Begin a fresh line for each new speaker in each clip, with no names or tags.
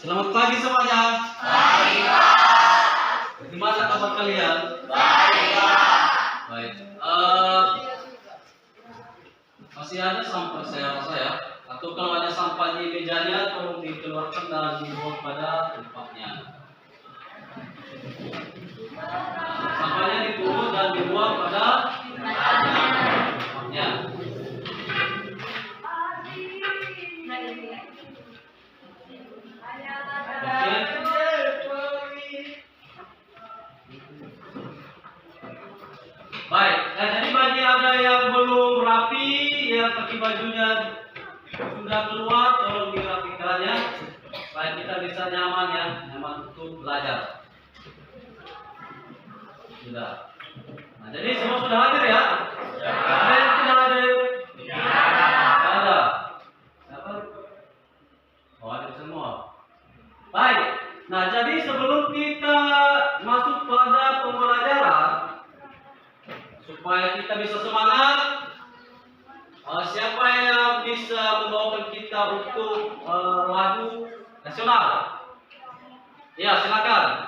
Selamat pagi semuanya.
Baik, Pak.
Gimana kabar kalian?
Baik, Pak.
Baik. Masih ada sampah saya rasa ya. Atau kalau ada sampah di mejanya, tolong dikeluarkan dan dibuang pada tempatnya. Sampahnya dipungut dan dibuang pada tempatnya. Baik, jadi bagi ada yang belum rapi, yang kaki bajunya sudah keluar, tolong dirapikannya supaya kita bisa nyaman ya, nyaman untuk belajar. Sudah. Nah, jadi semua sudah hadir ya? Ada yang tidak hadir? Tidak ada. Siapa? Oh, hadir semua. Baik. Nah, jadi sebelum kita masuk pada pembelajaran, supaya kita bisa semangat, siapa yang bisa membawakan kita untuk lagu nasional? Ya, silakan.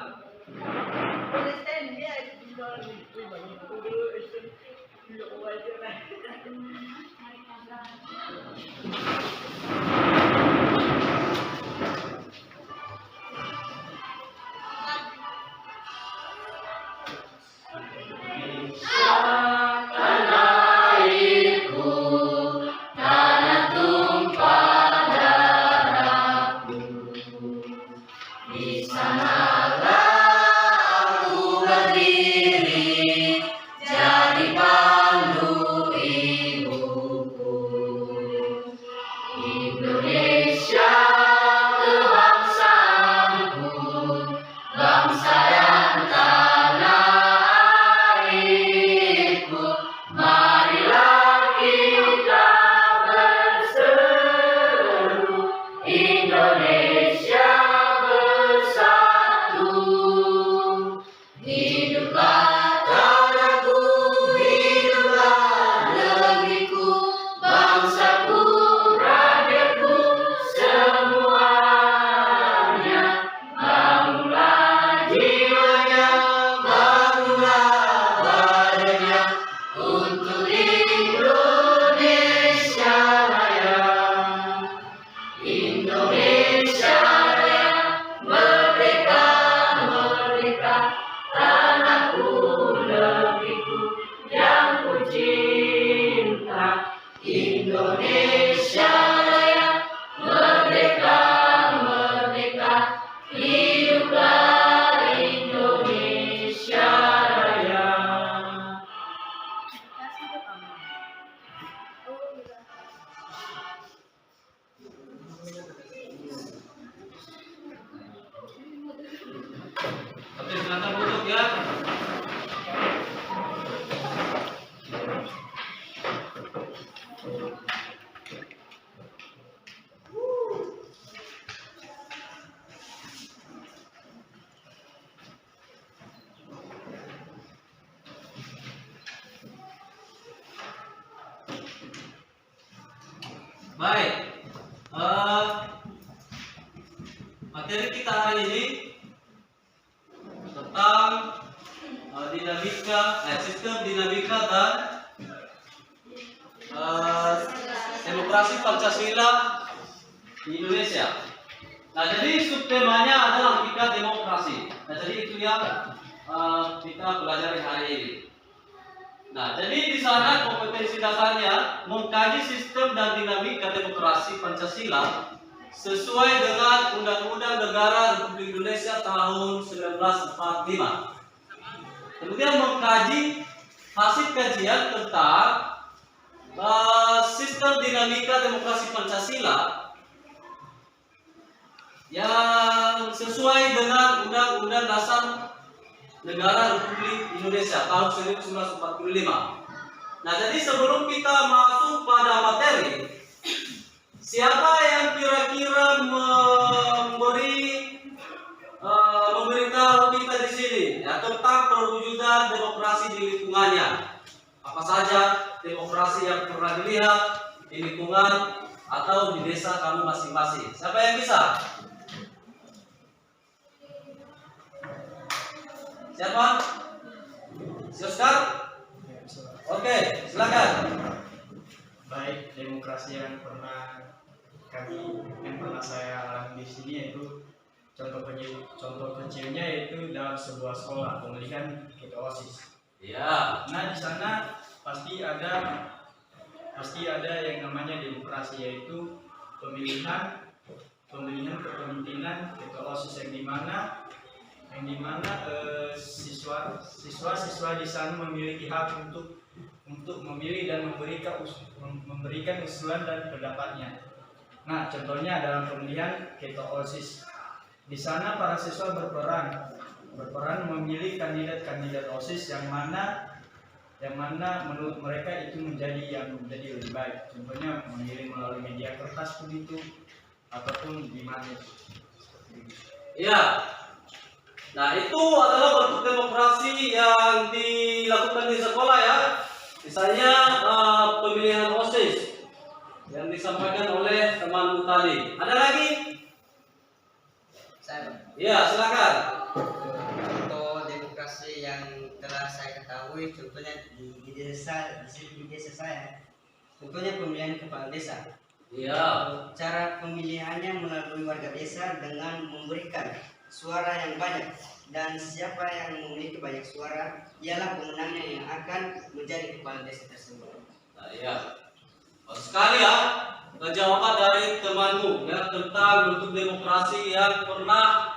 Oke, silakan duduk ya. Baik, materi kita hari ini tentang sistem dinamika dan demokrasi Pancasila di Indonesia. Nah, jadi subtemanya adalah hakikat demokrasi. Nah, jadi itu yang kita pelajari hari ini. Nah, jadi di sana kompetensi dasarnya mengkaji sistem dan dinamika demokrasi Pancasila sesuai dengan Undang-Undang Negara Republik Indonesia tahun 1945. Kemudian mengkaji hasil kajian tentang sistem dinamika demokrasi Pancasila yang sesuai dengan Undang-Undang Dasar Negara Republik Indonesia tahun 1945. Nah, jadi sebelum kita masuk pada materi, siapa yang kira-kira memberitahu kita di sini ya, tentang perwujudan demokrasi di lingkungannya? Apa saja demokrasi yang pernah dilihat di lingkungan atau di desa kamu masing-masing? Siapa yang bisa? Siapa? Si Oscar? Oke, silakan.
Baik, demokrasi yang pernah saya alami di sini yaitu contoh kecilnya yaitu dalam sebuah sekolah pemilihan ketua OSIS.
Iya.
Nah, di sana pasti ada yang namanya demokrasi, yaitu pemilihan kepemimpinan ketua OSIS yang dimana siswa di sana memiliki hak untuk memilih dan memberikan usulan dan pendapatnya. Nah, contohnya dalam pemilihan ketua OSIS. Di sana para siswa berperan memilih kandidat OSIS yang mana menurut mereka itu menjadi lebih baik. Contohnya memilih melalui media kertas begitu ataupun di mana.
Iya. Nah, itu adalah bentuk demokrasi yang dilakukan di sekolah ya. Misalnya pemilihan OSIS yang disampaikan oleh temanmu tadi. Ada lagi?
Saya
Iya, silakan.
contoh demokrasi yang telah saya ketahui, contohnya di desa saya, contohnya pemilihan kepala desa.
Iya.
Cara pemilihannya melalui warga desa dengan memberikan suara yang banyak, dan siapa yang memiliki banyak suara ialah pemenangnya yang akan menjadi kepala desa tersebut.
Nah, iya. Sekali ya, jawaban dari temanmu ya tentang bentuk demokrasi yang pernah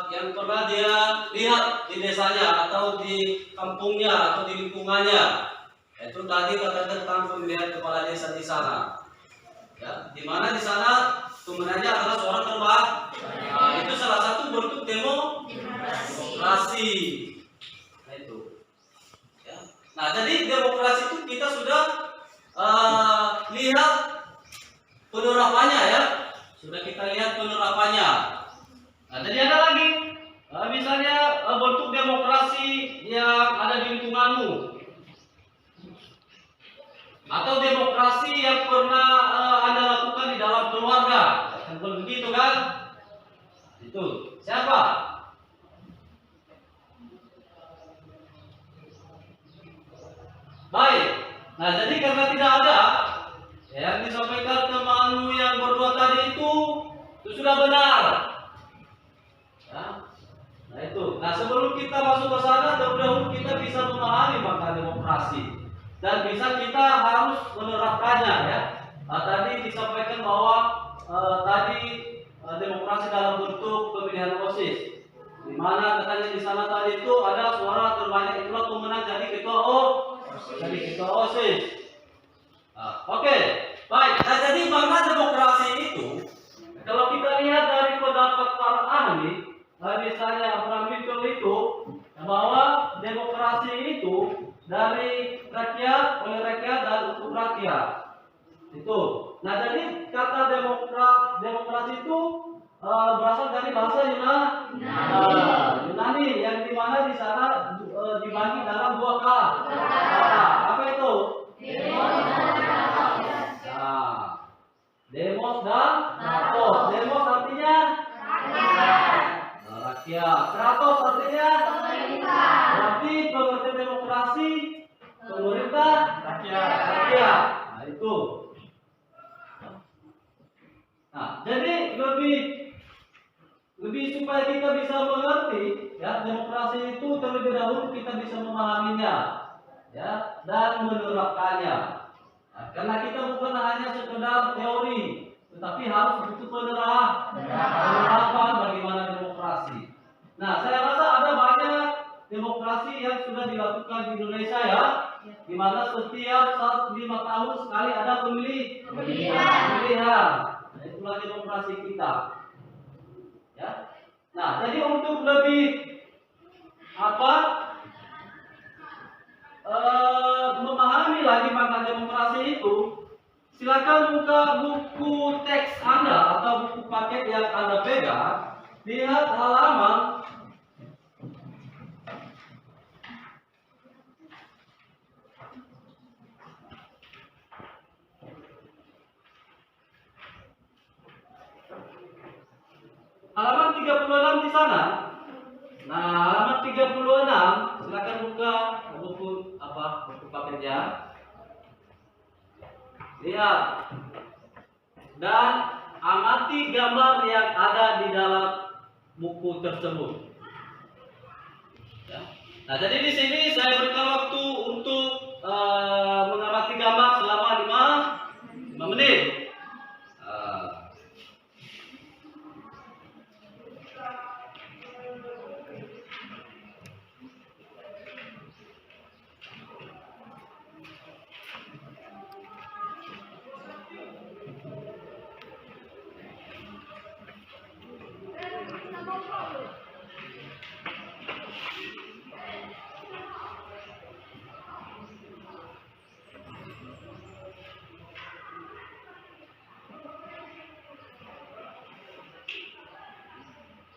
yang pernah dia lihat di desanya atau di kampungnya atau di lingkungannya. Itu tadi katakan tentang pemilihan kepala desa di sana. Ya, di mana di sana pemenangnya adalah suara terbanyak. Nah, itu salah satu bentuk demokrasi. Nah, itu. Ya. Nah, jadi demokrasi itu kita sudah lihat penerapannya ya. Sudah kita lihat penerapannya. Nah, jadi ada lagi misalnya bentuk demokrasi yang ada di lingkunganmu. Atau demokrasi yang pernah Anda lakukan di dalam keluarga. Kan begitu kan? Itu. Siapa? Baik. Nah, jadi karena tidak ada yang disampaikan temanmu yang berdua tadi itu sudah benar. Ya. Nah, itu. Nah, sebelum kita masuk ke sana, dahulu kita bisa memahami makna demokrasi. Dan bisa kita harus menerapkannya ya. Tadi disampaikan bahwa demokrasi dalam bentuk pemilihan OSIS, di mana katanya di sana tadi itu ada suara terbanyak itulah pemenang jadi ketua OSIS. Oke, baik. Nah, jadi makna demokrasi itu kalau kita lihat dari pendapat para ahli, misalnya Abraham Lincoln itu bahwa demokrasi itu dari rakyat, oleh rakyat dan untuk rakyat. Itu. Nah, jadi kata demokrasi itu berasal dari bahasa Yunani yang dimana di sana dibagi dalam dua kata. Apa itu? Demos dan kratos. Demos artinya rakyat. Kratos artinya pemerintah. Berarti pengertian demokrasi pemerintah rakyat. Nah, itu. Nah, jadi lebih supaya kita bisa mengerti ya demokrasi itu terlebih dahulu kita bisa memahaminya ya dan menerapkannya. Nah, karena kita bukan hanya sekedar teori, tetapi harus butuh penerapan bagaimana demokrasi. Nah, saya rasa ada banyak demokrasi yang sudah dilakukan di Indonesia ya, di mana setiap 5 tahun sekali ada pemilihan. Nah, itulah demokrasi kita. Ya. Nah, jadi untuk lebih memahami lagi makna demokrasi itu, silakan buka buku teks Anda atau buku paket yang Anda pegang, lihat halaman 36 di sana. Nah, halaman 36, silakan buka buku buku pekerja. Lihat dan amati gambar yang ada di dalam buku tersebut. Ya. Nah, jadi di sini saya berikan waktu untuk mengamati gambar selama 5 menit.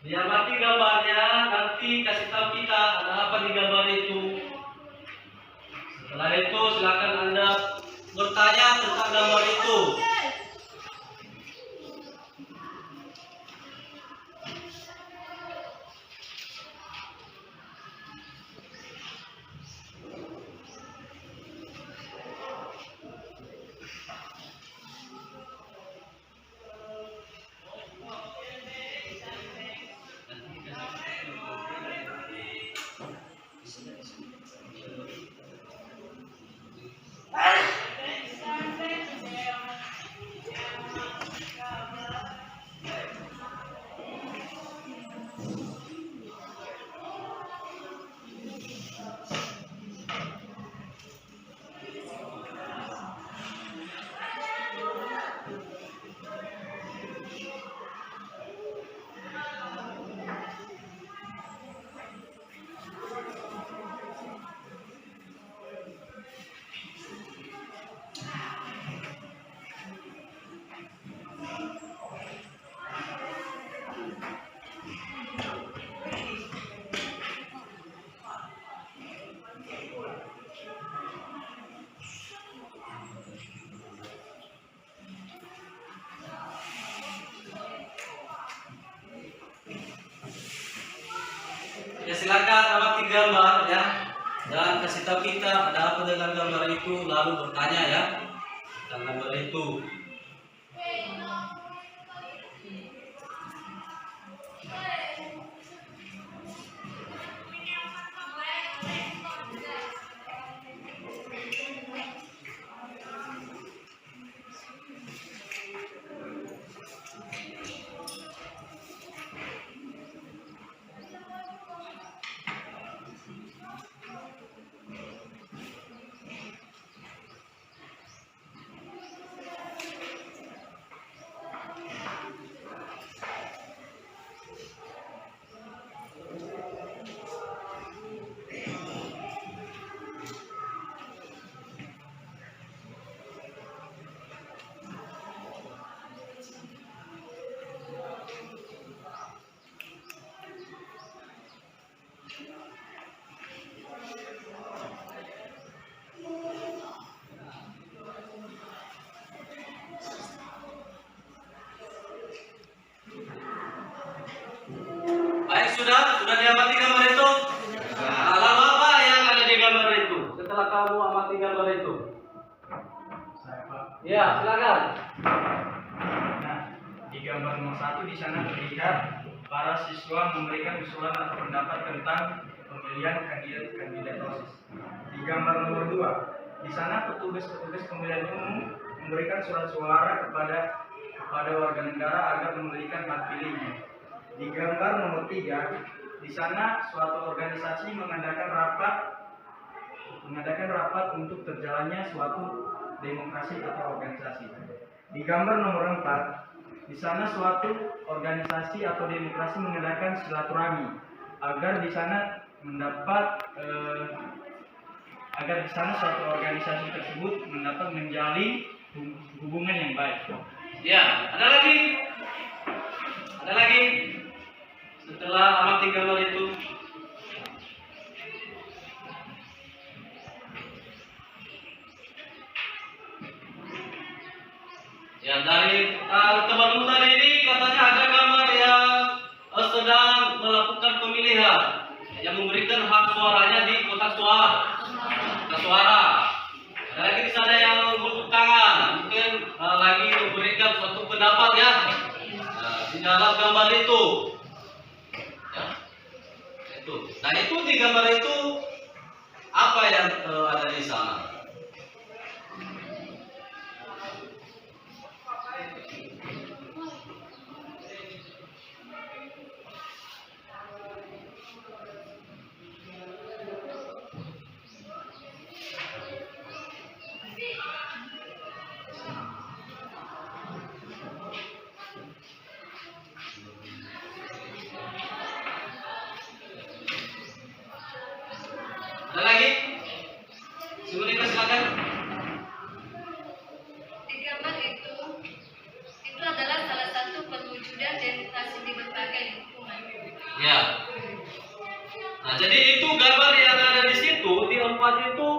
Diamati gambarnya, nanti kasih tahu kita ada apa di gambar itu. Setelah itu silakan Anda bertanya tentang gambar itu. Ya, silakan amati gambar ya, dan kasih tahu kita ada apa dengan gambar itu, lalu bertanya ya tentang gambar itu. Baik, sudah diamati gambar itu. Nah, lalu apa yang ada di gambar itu? Setelah kamu amati gambar itu,
Saya Pak.
ya silakan.
Nah, di gambar nomor 1 di sana terlihat para siswa memberikan usulan atau pendapat tentang pemilihan kandidat OSIS. Di gambar nomor 2, di sana petugas pemilihan umum memberikan surat suara kepada warga negara agar memberikan hak pilihnya. Di gambar nomor 3, di sana suatu organisasi mengadakan rapat untuk terjalannya suatu demokrasi atau organisasi. Di gambar nomor 4, di sana suatu organisasi atau demokrasi mengadakan silaturahmi agar di sana suatu organisasi tersebut mendapat menjalin hubungan yang baik.
Ya, ada lagi. Setelah amati gambar itu, ya dari temanmu tadi ini katanya ada gambar yang sedang melakukan pemilihan. yang memberikan hak suaranya di kotak suara. Kotak suara. Ada lagi di sana yang bertepuk tangan, mungkin lagi memberikan suatu pendapat ya. Nah, di dalam gambar itu, ya, itu. Nah itu di gambar itu apa yang ada di sana? Ada lagi? Si Monica silakan.
Di gambar itu adalah salah satu perwujudan demokrasi di berbagai lingkungan.
Ya. Nah, jadi itu gambar yang ada di situ di 4 itu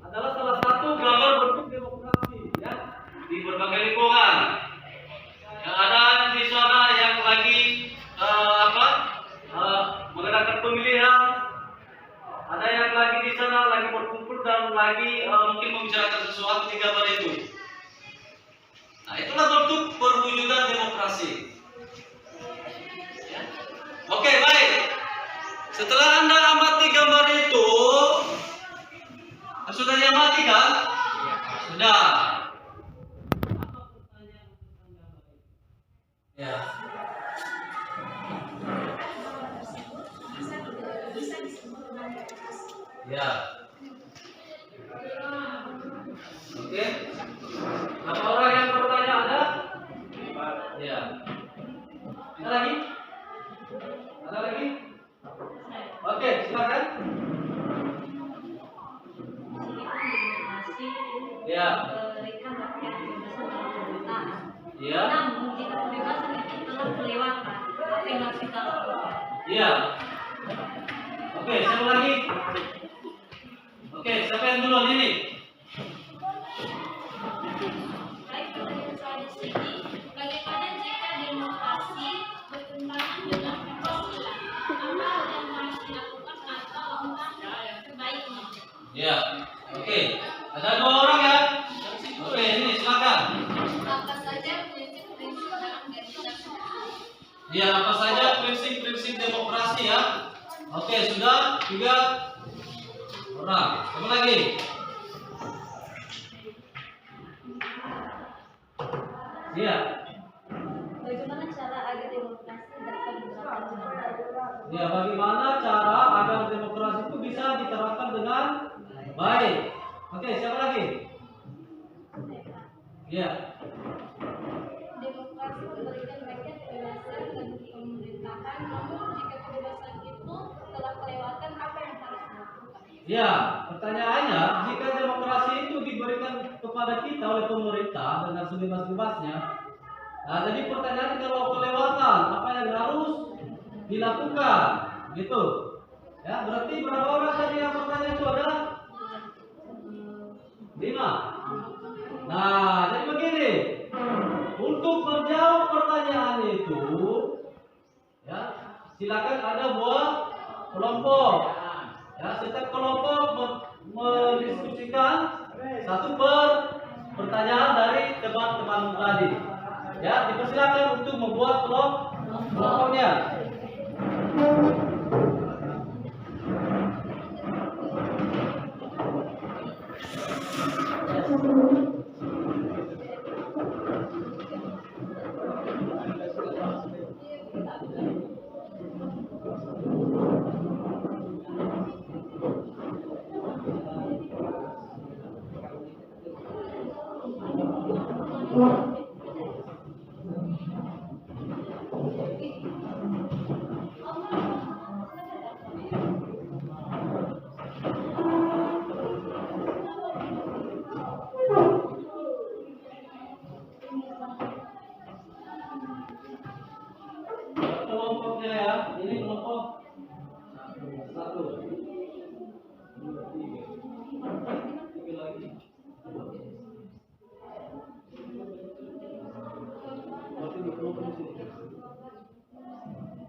adalah salah satu gambar bentuk demokrasi ya di berbagai lingkungan. Yang ada di sana yang lagi mengadakan pemilihan, ada yang lagi di sana lagi berkumpul dan lagi mungkin membicarakan sesuatu di gambar itu. Nah, itulah bentuk perwujudan demokrasi. Ya. Oke, baik. Setelah Anda amati gambar itu, sudah diamati kan? Sudah. Ya. Ya. Oke. Berapa orang yang bertanya ada? Ya. Ada lagi? Ada lagi? Oke, silakan. Ya.
Memberikan rakyat kebebasan dalam pemerintahan.
Ya.
Namun jika kebebasan itu telah terlewatkan, apa yang harus kita lakukan?
Ya. Oke, siapa lagi? Oke, siapa yang duluan ini?
Baik, pertanyaan saya di sini, bagaimana jika demokrasi bertentangan dengan Pancasila? Apa yang harus dilakukan atau langkah terbaiknya?
Ya. Oke. Ada 2 orang ya? Oke, ini silakan.
Apa saja prinsip-prinsip dalam demokrasi?
Ya, apa saja prinsip-prinsip demokrasi ya? Oke, sudah 3 orang. Siapa lagi? Iya.
Bagaimana cara agar demokrasi dapat diterapkan dengan baik?
Ya, bagaimana cara agar demokrasi itu bisa diterapkan dengan baik? Oke, siapa lagi? Iya.
Demokrasi memberikan rakyat kebebasan dan pemerintahan, namun jika kebebasan itu telah kelewatan, apa yang harus dilakukan?
Ya, pertanyaannya, jika demokrasi itu diberikan kepada kita oleh pemerintah dengan sebebas-bebasnya, nah jadi pertanyaan kalau kelewatan, apa yang harus dilakukan? Gitu. Ya, berarti berapa orang tadi yang bertanya itu ada? 5. Nah, jadi begini. Untuk menjawab pertanyaan itu, ya, silakan ada buat kelompok. Ya, setiap kelompok mendiskusikan satu pertanyaan dari teman-teman tadi. Ya, dipersilakan untuk membuat kelompoknya. Kelompoknya ya, ini kelompok 1, 2, 3 lagi.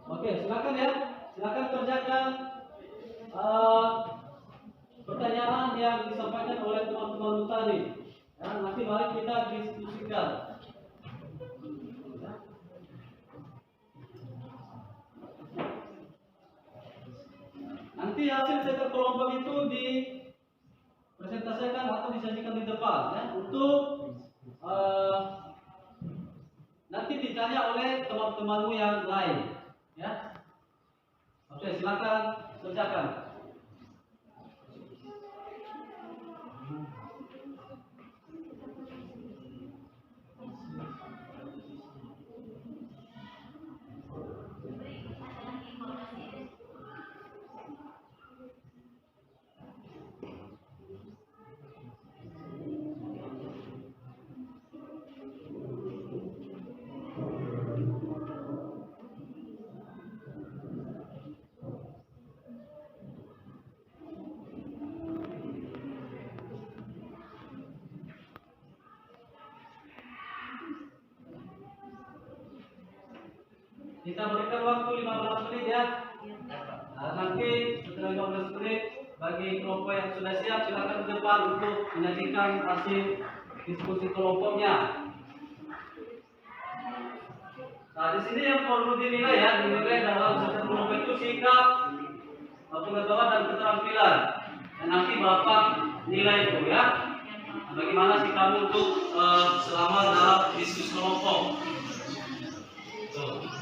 Oke, silakan ya, silakan kerjakan pertanyaan yang disampaikan oleh teman-teman tadi. Ya, nanti mari kita diskusikan. Nanti hasil cetak kelompok itu dipresentasikan atau disajikan di depan, ya, untuk nanti ditanya oleh teman-temanmu yang lain, ya. Oke, silakan kerjakan. Kita berikan waktu 15 menit, ya. Nanti setelah 15 menit, bagi kelompok yang sudah siap silakan ke depan untuk menyajikan hasil diskusi kelompoknya. Nah, di sini yang perlu dinilai, ya, dinilai dalam satu kelompok itu sikap, pengetahuan dan keterampilan. Dan nanti Bapak nilai itu, ya. Nah, bagaimana sih kamu untuk selama dalam diskusi kelompok. Tuh.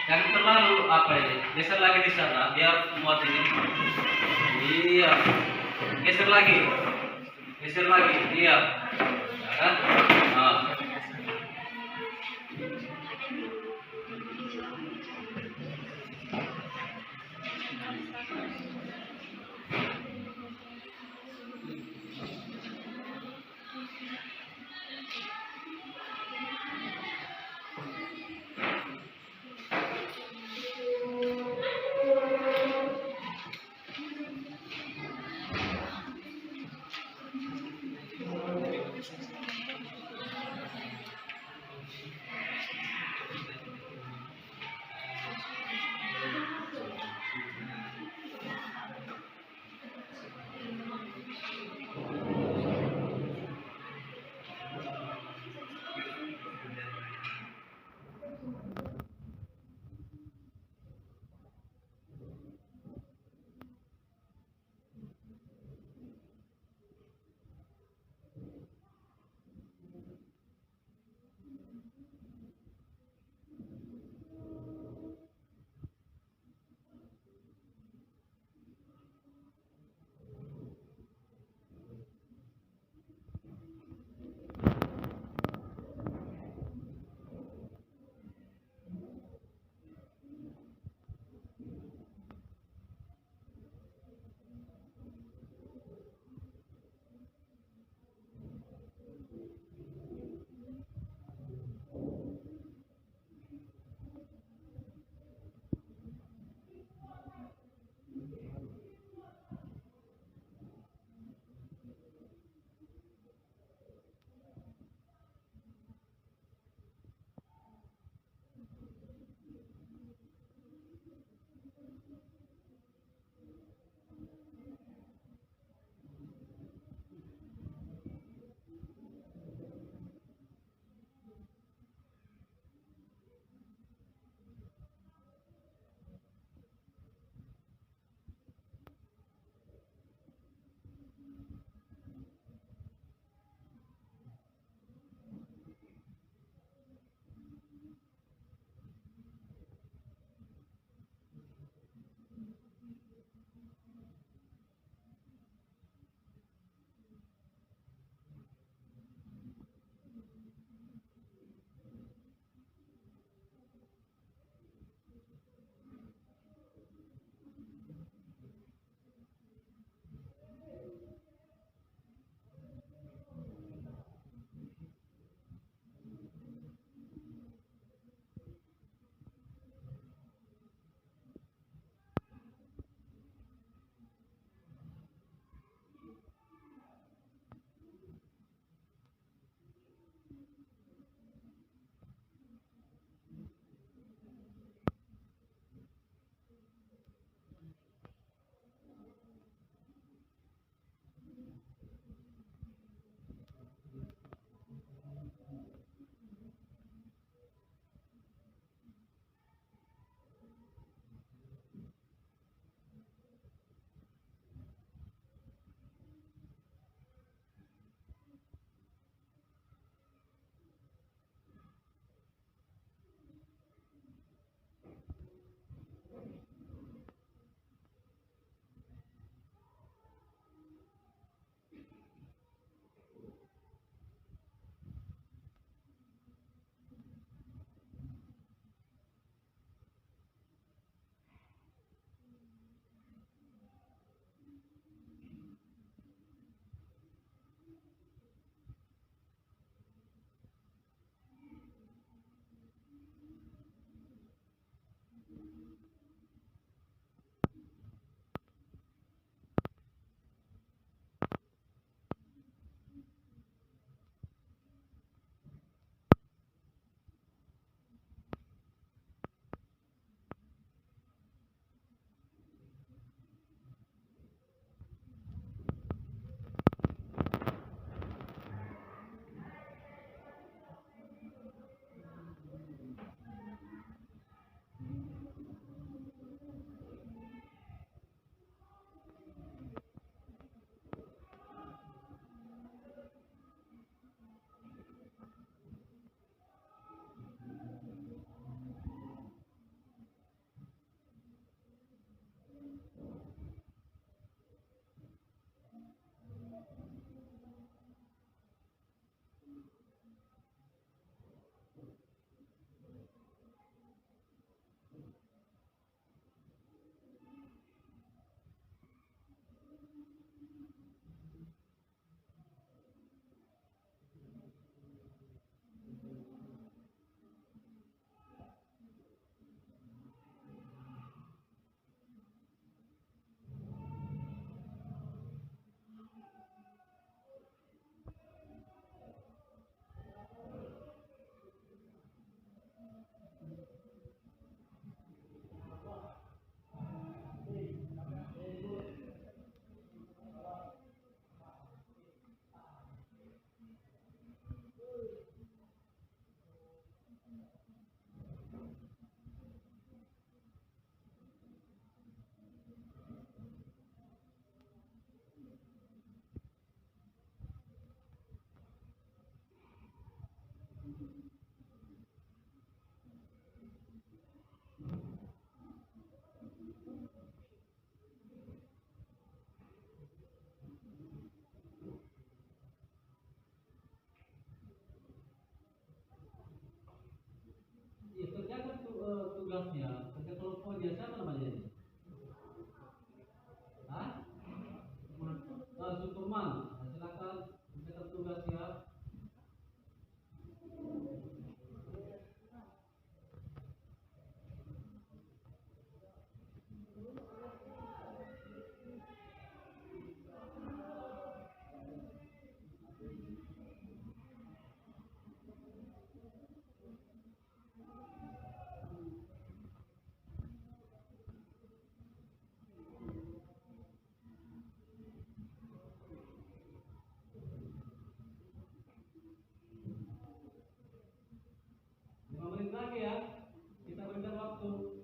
Jangan terlalu apa ini, geser lagi di sana biar muat ini. Iya, geser lagi, iya, ya kan? Nah. siap. Kerja kelompoknya siapa namanya ini? Hah? Superman. Nah, silakan kerja tugas siap. Lagi ya, kita berikan waktu.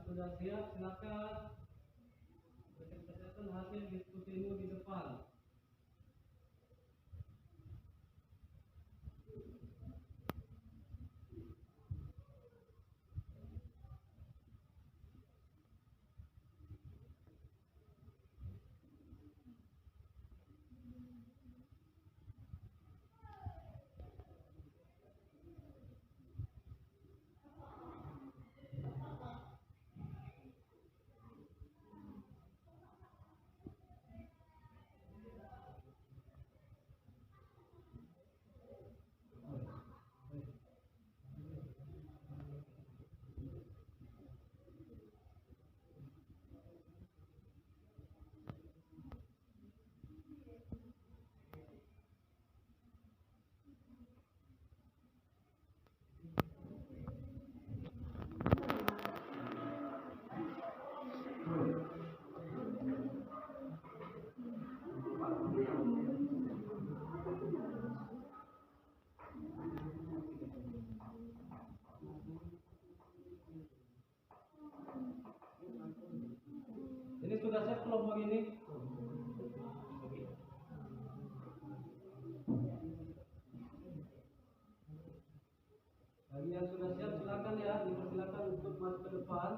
Sudah siap, silakan percatatkan hasil diskusimu di depan. Ini sudah siap kelompok ini? Bagi yang sudah siap silakan ya, dipersilakan untuk maju ke depan.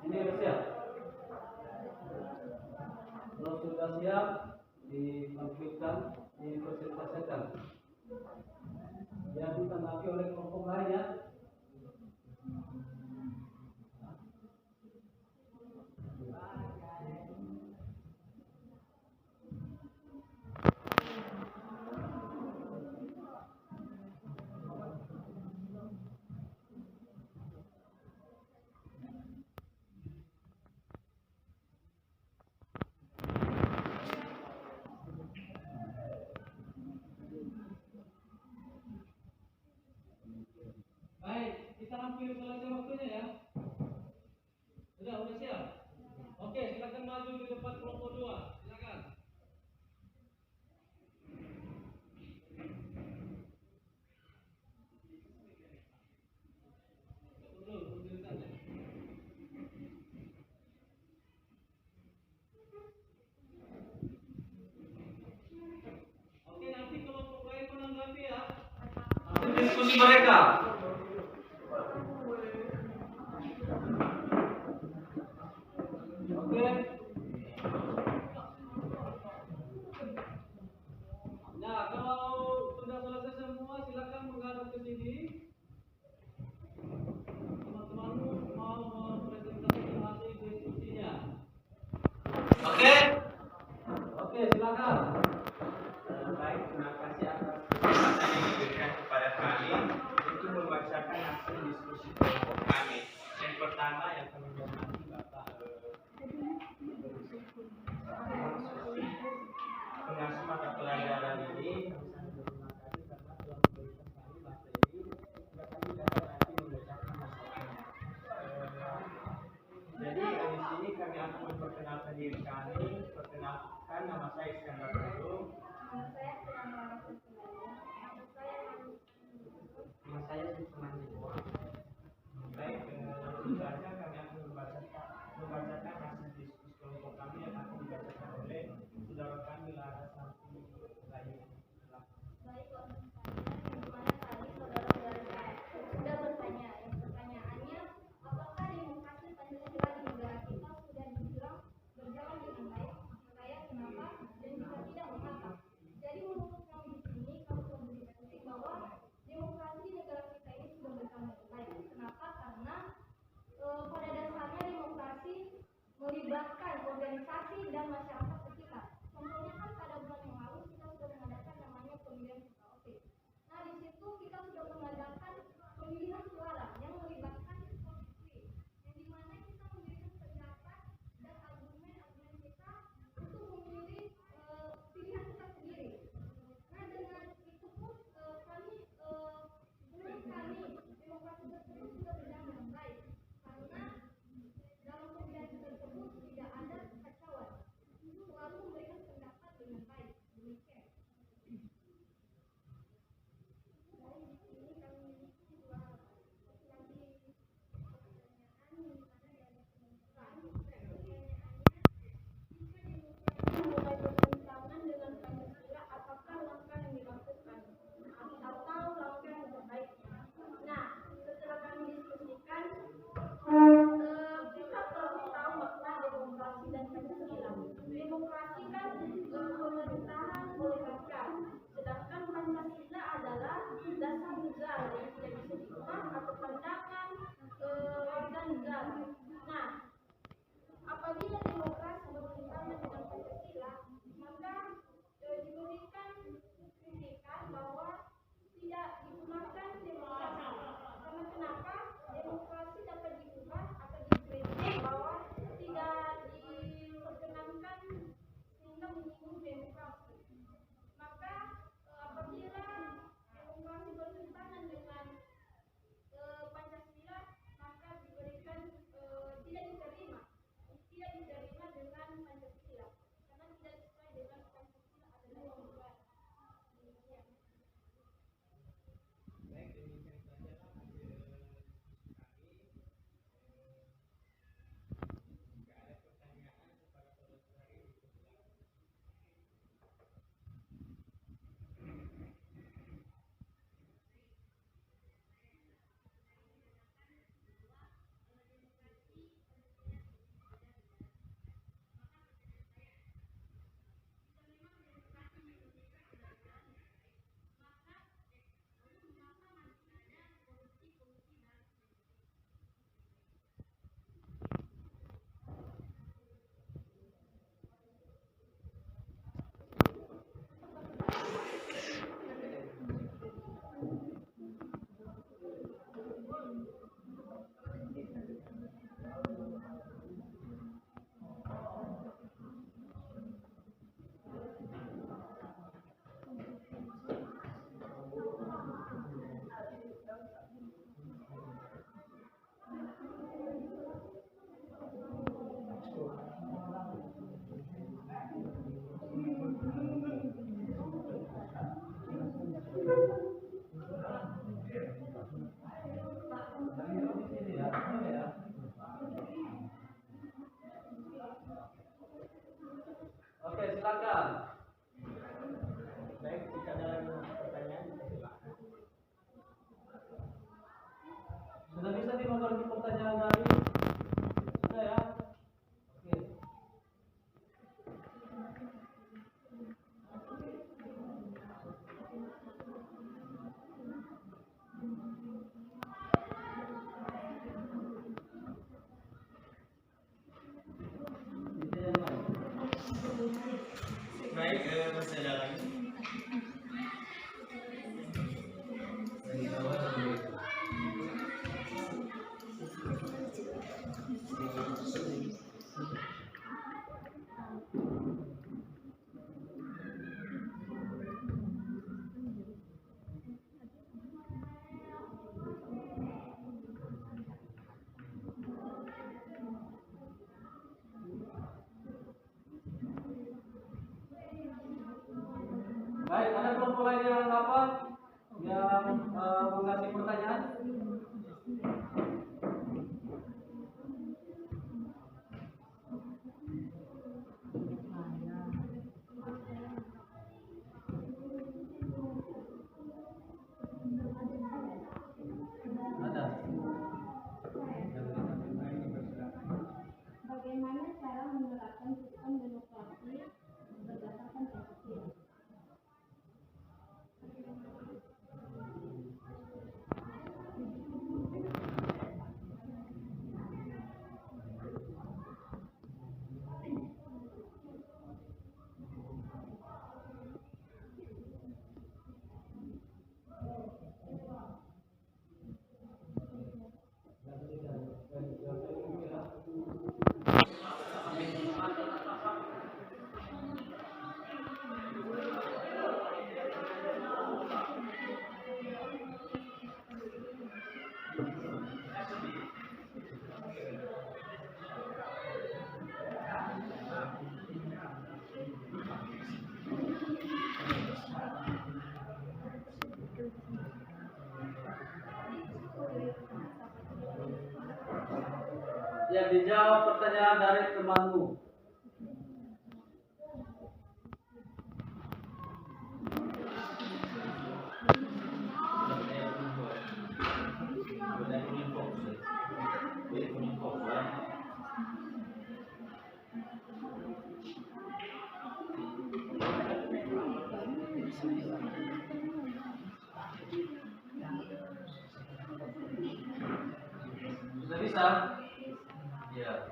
Ini sudah siap. Kalau sudah siap, ditampilkan, dipresentasikan. Yang ditanggapi oleh kelompok lain ya. Baik, kita hampir selesai waktunya ya. Sudah siap? Oke, silakan maju di depan kelompok 2. Silakan. Oke, nanti kelompok lain menanggapi ya. Diskusi mereka. Oke. Nah, kalau sudah selesai semua, silakan menghadap ke sini. Teman-teman mau mempresentasikan hasil diskusinya. Oke? Oke, silakan.
Baik, terima kasih atas kesempatan yang diberikan kepada kami untuk membacakan hasil diskusi kelompok kami. Yang pertama yang kami hormati Bapak pengasuh mata pelajaran ini, kami sangat berterima kasih karena telah memberikan kami materi sehingga kami dapat nanti membacakan masalahnya. Jadi di sini kami akan memperkenalkan diri kami. Perkenalkan, nama saya Iskandar Teguh.
Nama saya Firman Maulana. negara yang tidak bisa diubah atau pandangan warga negara. Nah, apabila demokrasi bertentangan dengan Pancasila, maka diberikan kritikan bahwa tidak digunakan demokrasi. Karena kenapa? Demokrasi dapat diubah atau dikritik bahwa tidak diperkenankan sehingga menyinggung demokrasi. Maka apabila demokrasi bertentangan dengan Pancasila, maka diberikan tidak diterima dengan Pancasila karena tidak sesuai dengan Pancasila adalah negara. Demikian.
Baik, demikian saja lah hasil kami. Jika ada pertanyaan kepada saudara-saudari dipersilakan.
Oke, silakan.
Baik, jika ada pertanyaan dipersilakan.
Sudah bisa dimasuki pertanyaan dari? Sudah ya? Oke.
Baik, masih ada lagi.
Baik, ada kelompok lain yang apa? Yang mengasih pertanyaan? Ada.
Bagaimana cara menerapkan sistem demokrasi berdasarkan Pancasila?
Yang dijawab pertanyaan dari temanmu. bisa? Iya.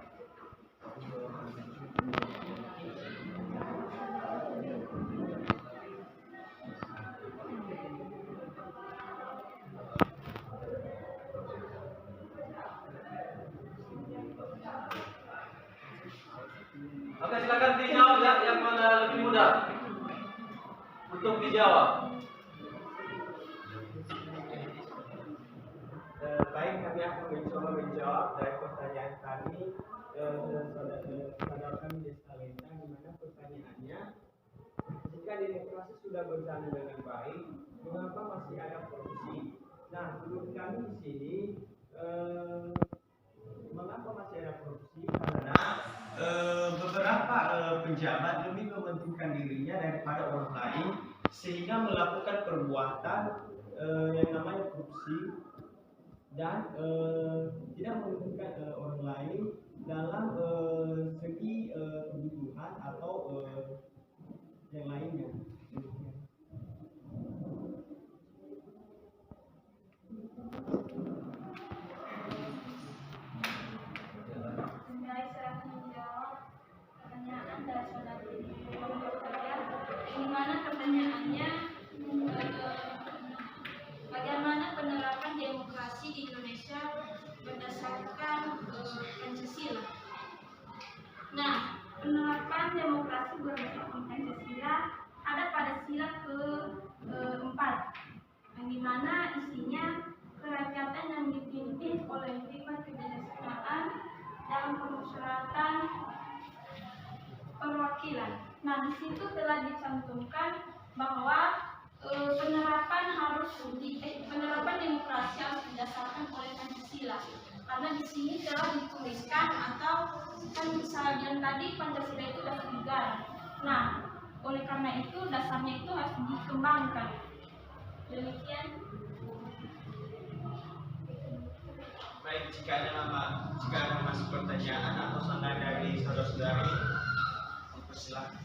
Oke, silakan dijawab ya, yang mana lebih mudah untuk dijawab.
Baik, kami akan mencoba menjawab dari pertanyaan kami saudara kami di Talenta, di mana pertanyaannya, jika demokrasi sudah berjalan dengan baik, mengapa masih ada korupsi? Nah, menurut kami di sini, mengapa masih ada korupsi? Karena beberapa pejabat lebih mementingkan dirinya daripada orang lain, sehingga melakukan perbuatan yang namanya korupsi dan tidak mementingkan orang lain dalam segi kebutuhan atau yang lainnya.
Baik, saya akan menjawab pertanyaan dari saudara saya. Di mana pertanyaannya, bagaimana penerapan demokrasi di Indonesia berdasarkan Pancasila? Nah, penerapan demokrasi berdasarkan Pancasila ada pada sila ke-4, yang dimana isinya kerakyatan yang dipimpin oleh lima kebijaksanaan dalam pemusyawaratan perwakilan. Nah, di situ telah dicantumkan bahwa penerapan demokrasi harus didasarkan oleh Pancasila. Karena di sini telah dituliskan, atau kan saya bilang tadi Pancasila itu dasar negara. Nah, oleh karena itu dasarnya itu harus dikembangkan. Demikian.
Baik, jika ada masih pertanyaan atau saran dari saudara-saudari, silakan.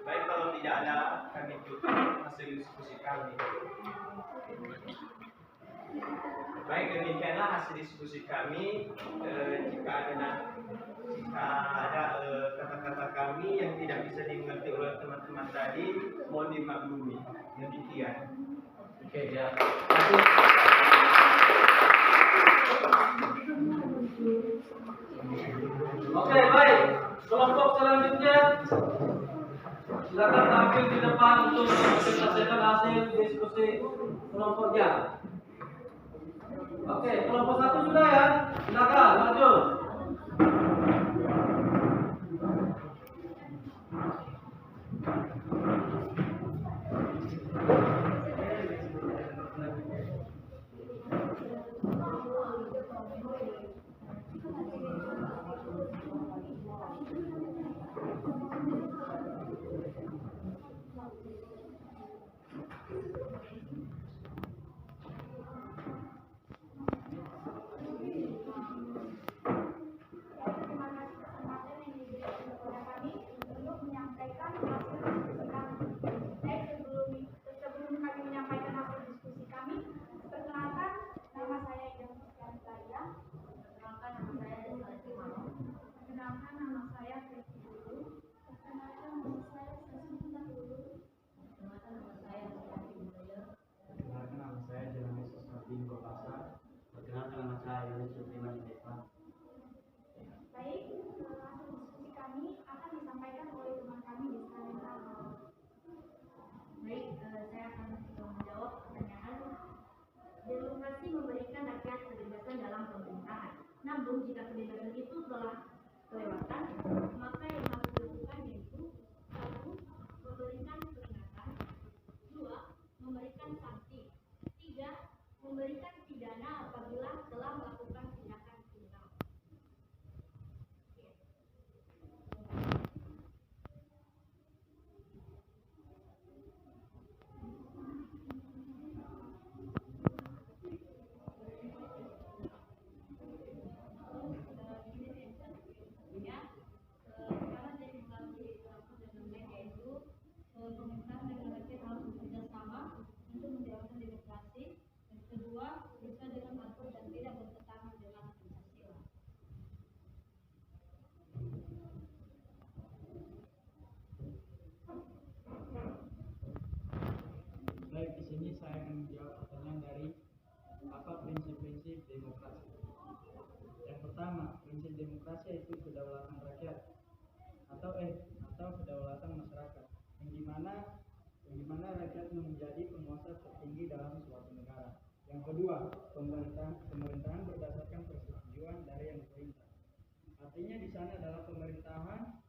Baik, kalau tidak ada, kami tutup hasil diskusi kami. Baik, demikianlah hasil diskusi kami. Jika ada kata-kata kami yang tidak bisa dimengerti oleh teman-teman tadi, mohon dimaklumi. Demikian.
Oke, ya. Oke, baik. Kelompok selanjutnya, silakan tampil di depan untuk mempresentasikan hasil diskusi kelompoknya. Oke, kelompok 1 sudah ya. Silakan maju.
Namun jika kebebasan itu telah kelewatan, maka yang harus dilakukan yaitu 1. Memberikan peringatan, 2. Memberikan sanksi, 3. Memberikan pidana apabila telah melakukan tindakan kriminal.
sini saya akan menjawab pertanyaan dari apa prinsip-prinsip demokrasi. Yang pertama, prinsip demokrasi yaitu kedaulatan rakyat atau kedaulatan masyarakat, yang dimana rakyat menjadi penguasa tertinggi dalam suatu negara. Yang kedua, pemerintahan berdasarkan persetujuan dari yang diperintah. Artinya di sana adalah pemerintahan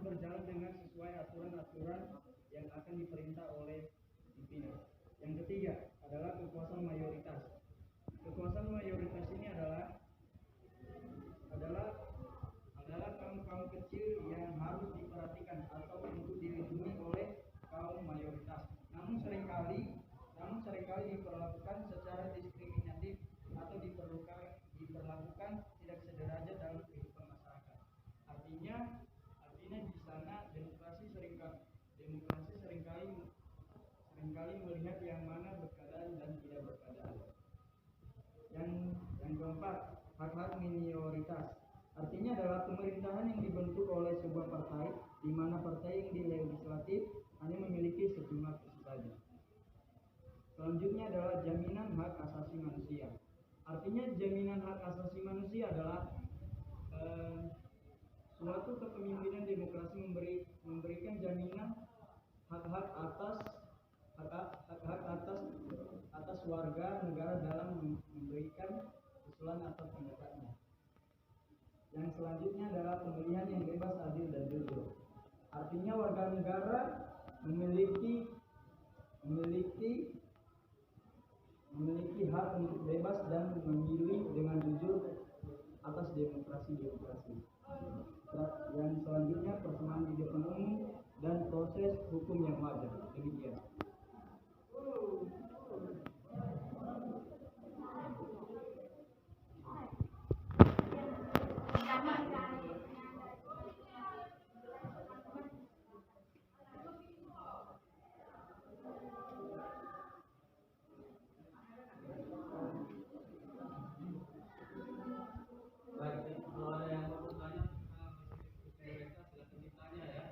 berjalan dengan sesuai aturan-aturan yang akan diperintah oleh pimpinan. Yang ketiga adalah kekuasaan mayoritas. Kekuasaan mayoritas ini adalah kaum kecil yang harus diperhatikan atau untuk dilindungi oleh kaum mayoritas. Namun seringkali diperlakukan secara diskriminatif atau diperlakukan tidak sederajat dalam kehidupan masyarakat. Artinya di sana demokrasi seringkali melihat yang mana berkeadaan dan tidak berkeadaan. Yang keempat, hak-hak minoritas. Artinya adalah pemerintahan yang dibentuk oleh sebuah partai, di mana partai yang di legislatif hanya memiliki sejumlah kursi saja. Selanjutnya adalah jaminan hak asasi manusia. Artinya jaminan hak asasi manusia adalah suatu kepemimpinan demokrasi memberikan jaminan hak-hak atas warga negara dalam memberikan usulan atau pendapatnya. Yang selanjutnya adalah pemilihan yang bebas, adil, dan jujur. Artinya warga negara memiliki hak untuk bebas dan memilih dengan jujur atas demokrasi. Yang selanjutnya persamaan di depan umum dan proses hukum yang wajar. Demikian.
Baik, kalau ada yang mau bertanya tentang prinsip prioritas, silakan ditanya ya.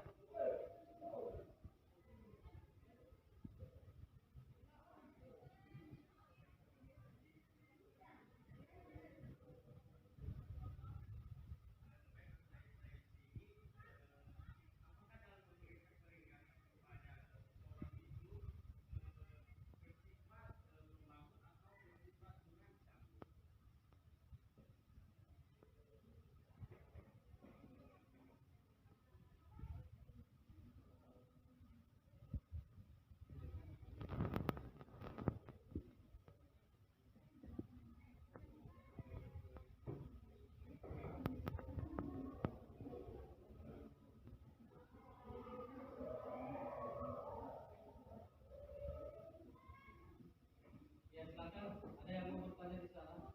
Ya, silakan. Ada yang mau bertanya di sana?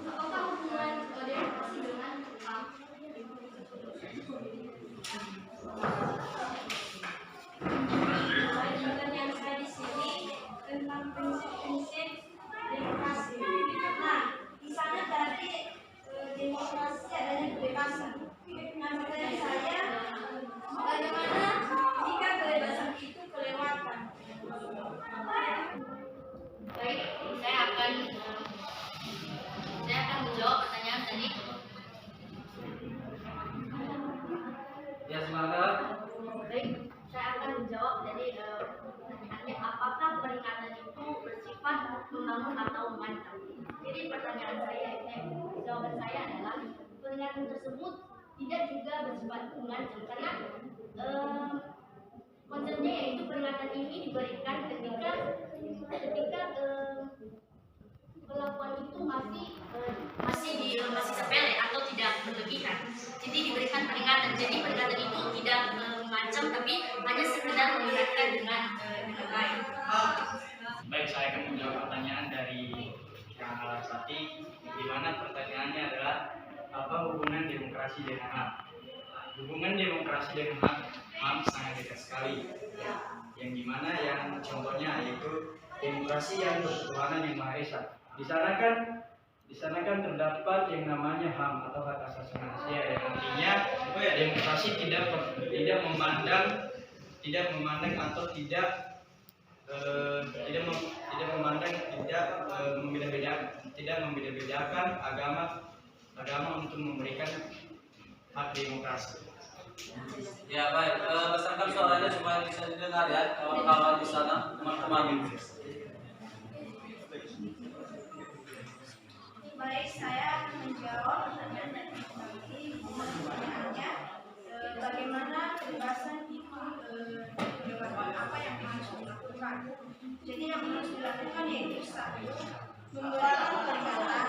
Apakah hubungan demokrasi dengan Islam? Pertanyaan saya di sini tentang prinsip-prinsip demokrasi. Nah, di sana berarti demokrasi adanya kebebasan. Nah, pertanyaan saya, bagaimana jika kebebasan itu kelewatan? Baik, saya akan menjawab pertanyaan tadi.
Ya, silakan.
Baik, saya akan menjawab dari pertanyaannya, apakah peringatan itu bersifat membangun atau mengancam? Jadi jawaban saya adalah peringatan tersebut tidak juga bersifat mengancam, karena konsepnya yaitu peringatan ini diberikan ketika perlakuan itu masih sepele atau tidak berlebihan. Jadi diberikan peringatan. Jadi peringatan itu tidak mengancam, tapi hanya sekedar mengingatkan dengan baik.
Baik, saya akan menjawab pertanyaan dari yang Alasati, di mana pertanyaannya adalah apa hubungan demokrasi dengan HAM? Hubungan demokrasi dengan HAM sangat dekat sekali, yang dimana yang contohnya yaitu demokrasi yang berketuhanan yang Maha Esa. Di sana kan terdapat yang namanya HAM atau hak asasi manusia, yang artinya demokrasi tidak memandang atau tidak membeda-bedakan agama untuk memberikan hak demokrasi.
Ya baik, besarkan suaranya supaya bisa didengar ya kawan-kawan di sana, teman-teman.
Baik, saya akan menjawab pertanyaan dari kami. Pertanyaannya, bagaimana kebebasan itu kebebasan apa yang harus dilakukan? Jadi yang harus dilakukan yaitu satu, mengeluarkan peringatan,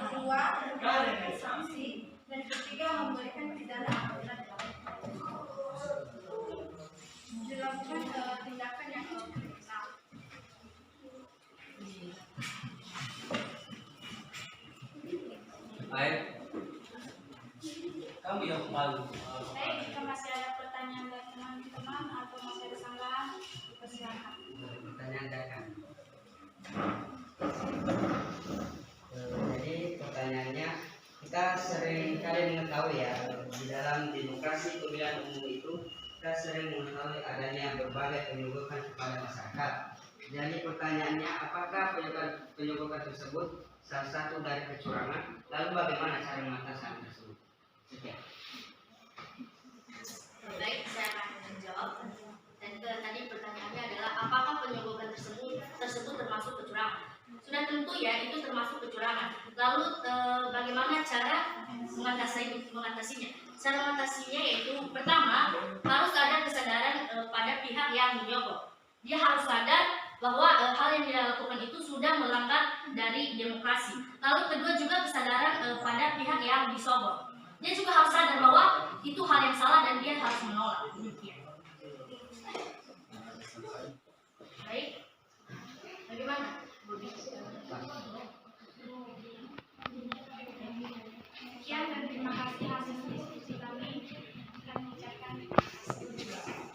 kedua, memberikan sanksi, dan ketiga, memberikan pidana apabila dilakukan tindakan yang kriminal.
Baik, kamu yang paling.
Baik, jika masih ada pertanyaan dari teman-teman atau masih ada sanggahan, persilakan.
Pertanyaan dari kami. Jadi pertanyaannya, kita sering kali mengetahui ya, di dalam demokrasi pemilihan umum itu kita sering mengetahui adanya berbagai penyebutan kepada masyarakat. Jadi pertanyaannya, apakah penyebutan tersebut salah satu dari kecurangan? Lalu bagaimana cara mengatasi tersebut? Sekian.
Baik, saya akan menjawab. Dan tadi pertanyaannya adalah apakah penyebutan tersebut termasuk kecurangan? Sudah tentu ya, itu termasuk kecurangan. Lalu bagaimana cara mengatasinya? Cara mengatasinya yaitu pertama, harus ada kesadaran pada pihak yang menyogok. Dia harus sadar bahwa hal yang dia lakukan itu sudah melanggar dari demokrasi. Lalu kedua juga kesadaran pada pihak yang disogok. Dia juga harus sadar bahwa itu hal yang salah dan dia harus menolak. Demikian. Baik, bagaimana?
Sekian dan terima kasih hasil diskusi kami. Kami ucapkan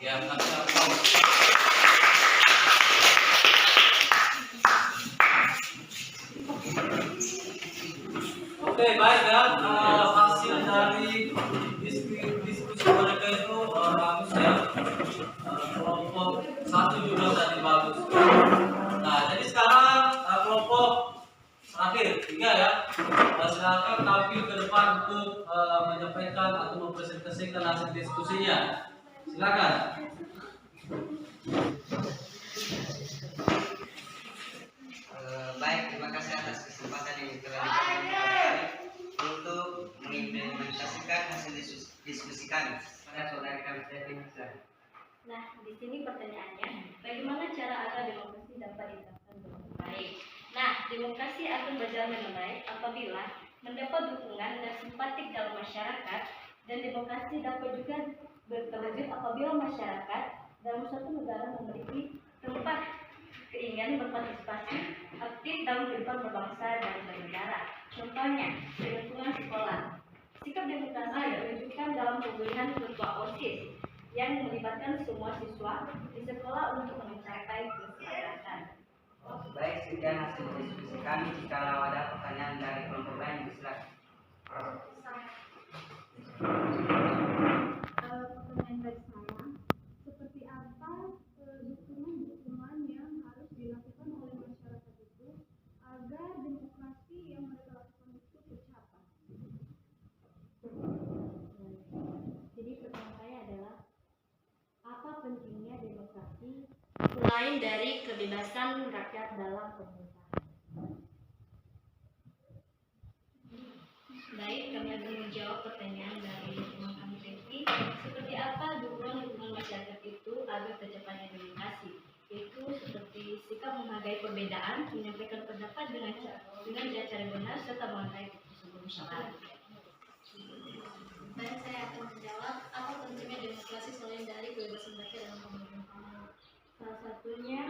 Ya, Oke, baik ya. Hasil dari diskusi mereka itu bagus ya. Kelompok satu juga tadi bagus. Nah, jadi sekarang kelompok terakhir 3 ya. Silakan tampil ke depan untuk menyampaikan atau mempresentasikan hasil diskusinya. Silakan.
Baik, terima kasih atas kesempatan yang telah diberikan kepada kami untuk mengimplementasikan hasil diskusi kami. Pada saudara kami Stephen.
Nah, di sini pertanyaannya, bagaimana cara agar demokrasi dapat diterapkan dengan baik? Nah, demokrasi akan berjalan dengan baik apabila mendapat dukungan dan simpatik dalam masyarakat, dan demokrasi dapat juga berterwujud apabila masyarakat dalam suatu negara memiliki tempat keinginan berpartisipasi aktif dalam kehidupan berbangsa dan bernegara. Contohnya, di lingkungan sekolah. Sikap demokrasi diwujudkan dalam pemilihan ketua OSIS yang melibatkan semua siswa di sekolah untuk mencapai kesepakatan.
Baik, sekian hasil diskusi kami. Jika ada pertanyaan dari kelompok lain, silakan.
pertanyaan dari saya, seperti apa dukungan yang harus dilakukan oleh masyarakat itu agar demokrasi yang mereka lakukan itu tercapai?
Jadi pertanyaan saya adalah, apa pentingnya demokrasi selain dari kebebasan rakyat dalam pemerintahan? Baik, kami akan menjawab pertanyaan dari teman kami Teti. Seperti apa dukungan masyarakat itu agar tercapainya demokrasi? Yaitu seperti sikap menghargai perbedaan, menyampaikan pendapat dengan cara benar, serta menghargai keputusan bersama. Baik, saya akan menjawab apa pentingnya demokrasi selain dari kebebasan rakyat dalam pemerintahan. Salah satunya,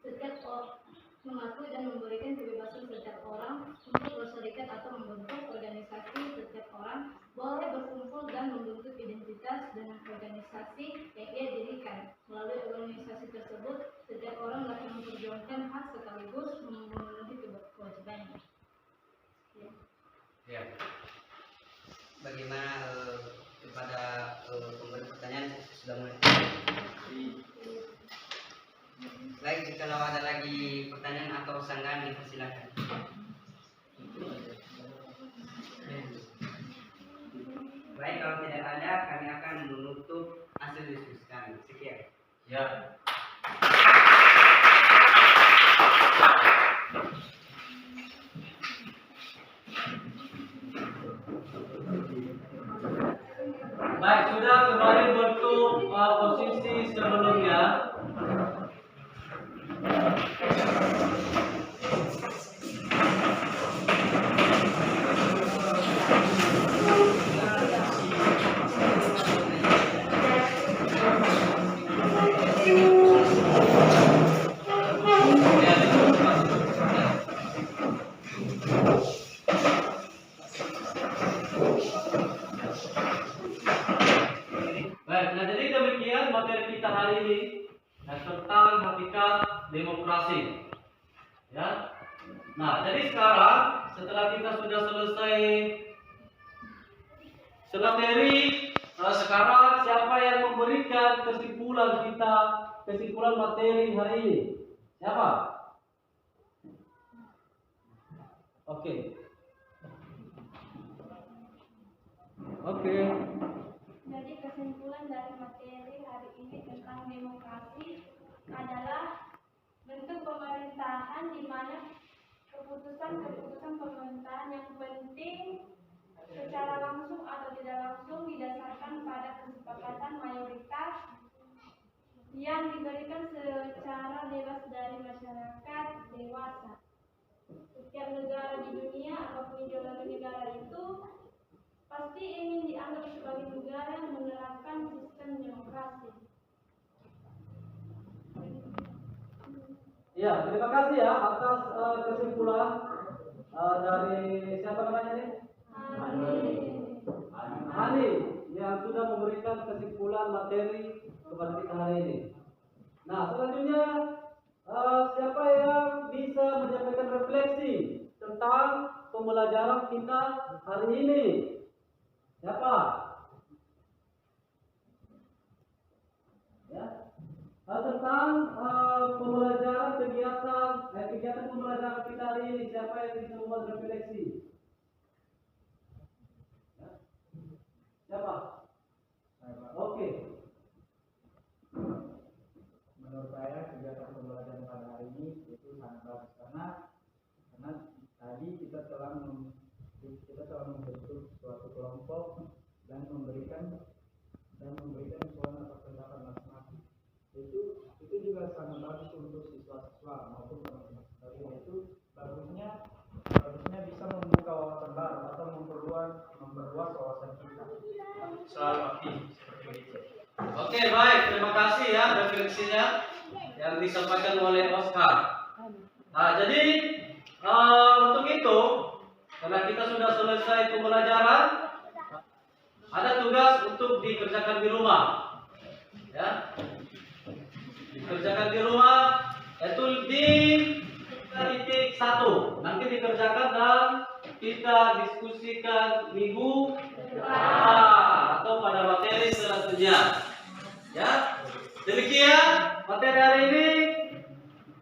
setiap orang mengakui dan memberikan kebebasan setiap orang untuk berserikat atau membentuk organisasi. Setiap orang boleh berkumpul dan membentuk identitas dengan organisasi yang ia dirikan. Melalui organisasi tersebut, setiap orang dapat memperjuangkan hak hak sekaligus memenuhi kewajibannya. Ya.
Ya.
Bagaimana kepada pemberi pertanyaan sudah mulai? Baik, jika ada lagi pertanyaan atau sanggahan dipersilakan. Baik, kalau tidak ada, kami akan menutup hasil diskusi kami. Sekian.
Ya. Baik, sudah kembali bentuk posisi sebelumnya. Baik, nah jadi demikian materi kita hari ini tentang hakikat demokrasi. Ya. Nah, jadi sekarang setelah kita sudah selesai semateri, sekarang siapa yang memberikan kesimpulan materi hari ini? Siapa? Oke.
Jadi kesimpulan dari materi hari ini tentang demokrasi adalah bentuk pemerintahan di mana keputusan pemerintahan yang penting secara langsung atau tidak langsung didasarkan pada kesepakatan mayoritas yang diberikan secara bebas dari masyarakat dewasa. Setiap negara di dunia apapun ideologi negara itu pasti ingin dianggap sebagai negara yang menerapkan sistem demokrasi.
Ya, terima kasih ya atas kesimpulan dari siapa namanya nih? Hani yang sudah memberikan kesimpulan materi kepada kita hari ini. Nah, selanjutnya siapa yang bisa menyampaikan refleksi tentang pembelajaran kita hari ini? Siapa? Ya. Tentang pembelajaran kegiatan pembelajaran kita hari ini, siapa yang bisa membuat refleksi? Ya. Siapa? Oke.
Menurut saya kegiatan pembelajaran pada hari ini itu sangat bagus karena tadi kita telah membentuk suatu kelompok dan memberikan usulan atau pendapat masing-masing. Itu juga sangat bagus untuk siswa-siswa maupun teman-teman sekalian. Itu bagusnya bisa membuka wawasan baru atau memperluas wawasan kita. Selalu aktif seperti itu.
Oke, baik, terima kasih ya refleksinya yang disampaikan oleh Oscar. Nah, jadi untuk itu, karena kita sudah selesai pembelajaran, ada tugas untuk dikerjakan di rumah. Ya. Dikerjakan di rumah, yaitu di titik 1. Nanti dikerjakan dan kita diskusikan minggu depan atau pada materi selanjutnya. Ya, demikian materi hari ini.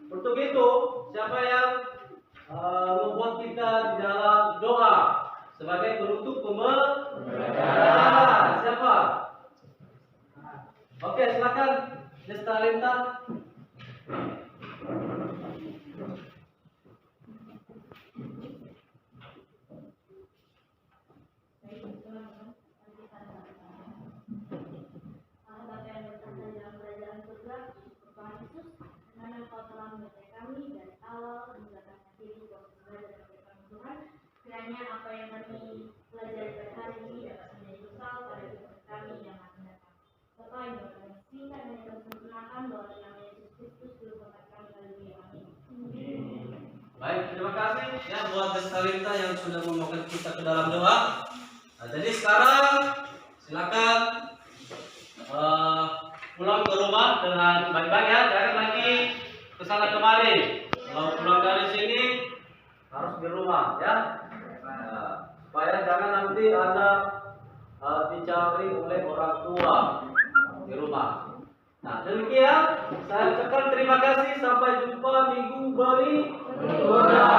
Untuk itu, siapa yang membuat kita di dalam doa sebagai penutup pembelajaran? Siapa? Oke, silakan Desta Linta.
Kiranya apa yang kami pelajari pada hari ini dapat menjadi bekal pada hidup kami yang akan datang. Bapa yang berkasih, kami sempurnakan bahwa dalam Yesus Kristus juru selamat kami. Haleluya. Amin.
Baik, terima kasih ya buat Desta Linta yang sudah membawa kita ke dalam doa. Nah, jadi sekarang silakan pulang ke rumah dengan baik-baik ya, jangan lagi kesana kemari. Kalau pulang dari sini harus di rumah ya. Nah, supaya jangan nanti ada dicari oleh orang tua di rumah. Nah, demikian saya ucapkan terima kasih, sampai jumpa minggu berikutnya.